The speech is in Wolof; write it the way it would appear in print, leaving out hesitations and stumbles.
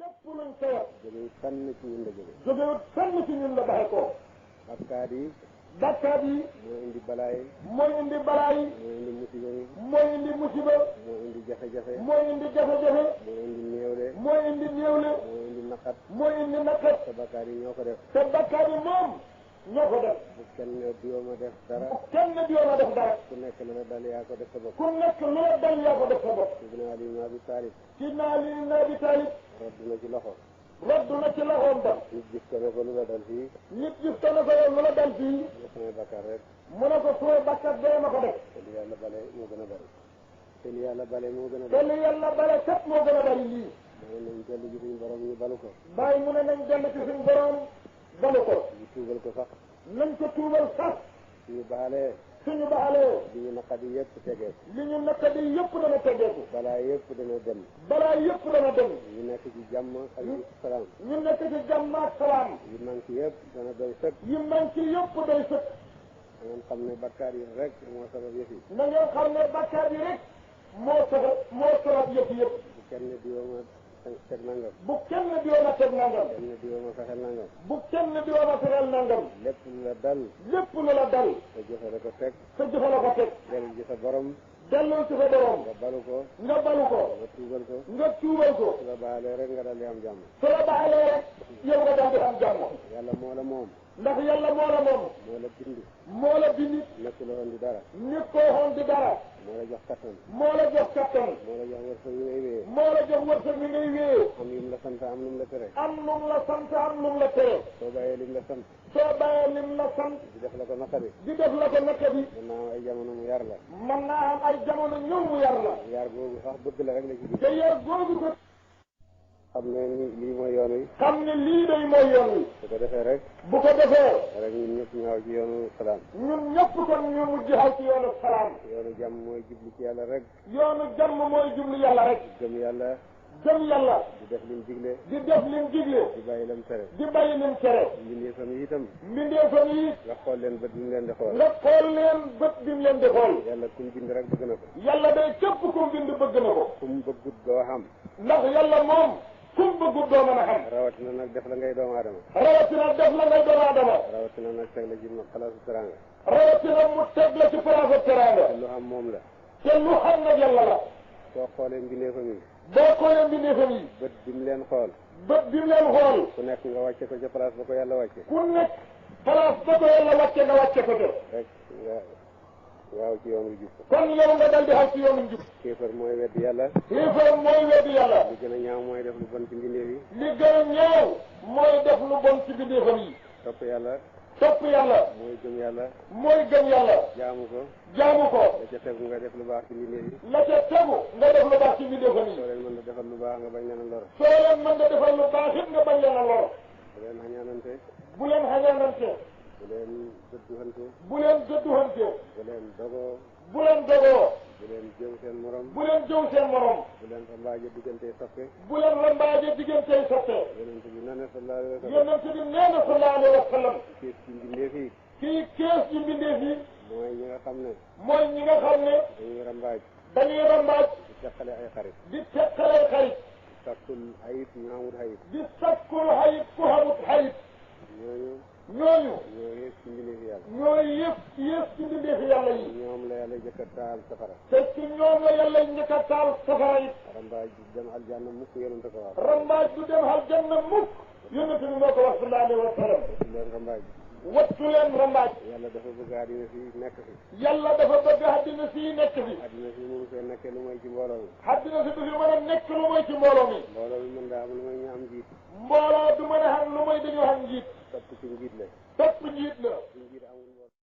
lépp luñ tawat jógewut fenn ci ñun la jóge jógewut fenn ci ñun la baxe ko bakkaat yi bakkaat yi moo indi balaay mooy indi balaa yi moo indi musiba yi mooy indi musiba moo indi jafe-jafe mooy indi jafe-jafe moo indi néewle mooy indi néewle moo indi naqat mooy indi naqat te bakkaat yi ñoo ko def te bakkaat yi moom ñoo ko def bu kenn diwooma def dara bu kenn diwoon a def dara ku nekk la la dal yaa ko def sa bopp ku nekk lu la dal yaa ko def sa bopp Sidina Ali ibn Abi Talib Sidina Ali ibn Abi Talib rodd na ci loxo roddu na ci loxoom ba nit gis ko ne ko lu la dal fii nit gis ko ne ko yow lu la dal fii nga samay bakkaar rek mu ne ko sooy bakkat dee ma ko def te li yàlla bale moo gën a bari te li yàlla bale moo gën a te bari li yàlla bale kat moo gën a bari lii moo nañ dellu ji suñu borom ñu balu ko bàyyi mu ne nañ dellu ci suñu borom balu ko ñu tuubal ko sax nañ ko tuubal sax suñu baalee suñu baalee li ñu naqadi yëpp tegeeku li ñu naqadi yëpp dana teggeeku balaa yëpp dana dem balaa yëpp dana dem ñu nekk ci jàmm ak salaam ñu nekk ci jàmm ak salaam yi manqué yëpp dana doy sëkk yi man ci yëpp doy sëkk da ngeen xam ne bakkaar yi rek moo sabab yëf yi na ngeen xam ne bakkaar yi rek moo sabab yëpp yëpp bu kenn diwooma teg nangam bu kenn diwoon a teg nangam kenn diwooma fexel nangam bu kenn diwoon a fexeel nangam lépp lu la dal lépp lu la dal te jëfe la ko teg sa jëfa la ko teg dellu ji sa borom dellul ci sa borom nga balu ko nga balu ko nga tuubal ko nga tuubal ko su la baalee rek nga dal di am jàmm su la baalee rek yow nga daal di am jàmm yàlla moo la moom ndax yàlla moo la moom moo la bind moo la bindi nekk la woon di dara nit koo xoon di dara moo la jox kattan moo la jox kattan moo la jox wërsëg yi ngay wéyee moo la jox wërsëg mi ngay wéyee am yum la sant am lum la tere am lum la sant am lum la tere soo bàyyee lim la sant soo bàyyee lim la sant di def la ko naqari di def la ko nakka bi mën naa am ay jamono mu yar la mën naa am ay jamono ñëw mu yar la yar googu sax bëgg la rek la ci te yar googu ko xam ne ni lii mooy yoon wi xam ne lii day mooy yoon wi su ko defee rek bu ko defee rek ñun ñëpp ñu aw ci yoonu salaam ñun ñëpp kon ñu mujj xaw ci yoonu salaam yoonu jàmm mooy jublu ci yàlla rek yoonu jàmm mooy jublu yàlla rek gëm yàlla gëm yàlla di def lim digle di def lim digle di bàyyi lam tere di bàyyi lim tere mbindeefam yi itam mbindeefam yi nga xool leen bët bi mu leen di xool nga xool leen bët bi mu leen di xool yàlla kum bind rek bëgg na ko yàlla day képp kum bind bëgg na ko kum bëggut doo xam ndax yàlla moom kum bëggut doo mën a xam rawatina nag def la ngay doomu aadama rawatina def la ngay doomu aadama rawatina nag teg la ci palaasu teranga rawatina mu teg la ci place teraanga te lu xam moom la te lu xam nag yàlla la soo xoolee mbindeefam yi boo xoolee mbindeefam yi bët bi mu leen xool bët bi mu leen xool ku nekk nga wàcce ko ca place ba ko yàlla wàcce ku nekk place ba ko yàlla wàcce nga wàcce ko te rek nga waaw ci yoon wu jub kon yow nga dal di xaw ci yoonu njub kéefar mooy weddi yàlla kéefar mooy weddi yàlla li gën a ñaaw mooy def lu bon ci mbindeef yi li gën a ñaaw mooy def lu bon ci mbindeefam yi topp yàlla topp yàlla mooy gëm yàlla mooy gëm yàlla jaamu ko jaamu ko la ca tegu nga def lu baax ci mbindeef yi la ca tegu nga def lu baax ci mbindeefam yi soo leen mën a defal lu baax nga bañ leen a lor soo leen mën nga defal lu baax it nga bañ leen a lor bu leen xañaanante bu leen xañaanante bu leen dëdduwante bu leen dëdduwante bu leen dogoo bu leen dogoo bu leen jëw seen morom bu leen jëw seen morom bu leen rambaaje diggante soppe bu leen rambaaje diggantey sotte yonent bi nee na sallallahu alayhi wa sallam yonent bi nee na sallallahu alayhi wa sallam kees ci mbindeef yi kii kees ci mbindeef yi mooy ñi nga xam ne mooy ñi nga xam ne dañuy rambaaj dañuy rambaaj di teqale ay xarit di teqalee xarit sakkul ayib ñu amul ayib di sakkul xayit ku xamut xayit ñooñu ñooñu ñoo yées ci mbindeef yàlla ñooy yëpp yées ci mbindeefi yàlla yi ñoom la yàlla jëkk a taal safara te ci ñoom la yàlla njëkk a taal safara it rambaaj du dem aljanna mukk yonente ko wax rambaaj du dem aljanna mukk yonent bi moo ko wax sallallahu alayhi wa sallam wattu leen rambaaj wattu leen rambaaj yàlla dafa bëgg àddina fi nekk fi yàlla dafa bëgg àddina fii nekk fi àddina fi mënu fee nekkee lu mooy ci mbooloo mi àddina si du fi mën a nekk lu mooy ci mbooloo mi mbooloo mi mën daa am lu mooy ñu am njiit mbooloo du mën a xam lu mooy dañoo xam njiit topp ci njiit la topp njiit la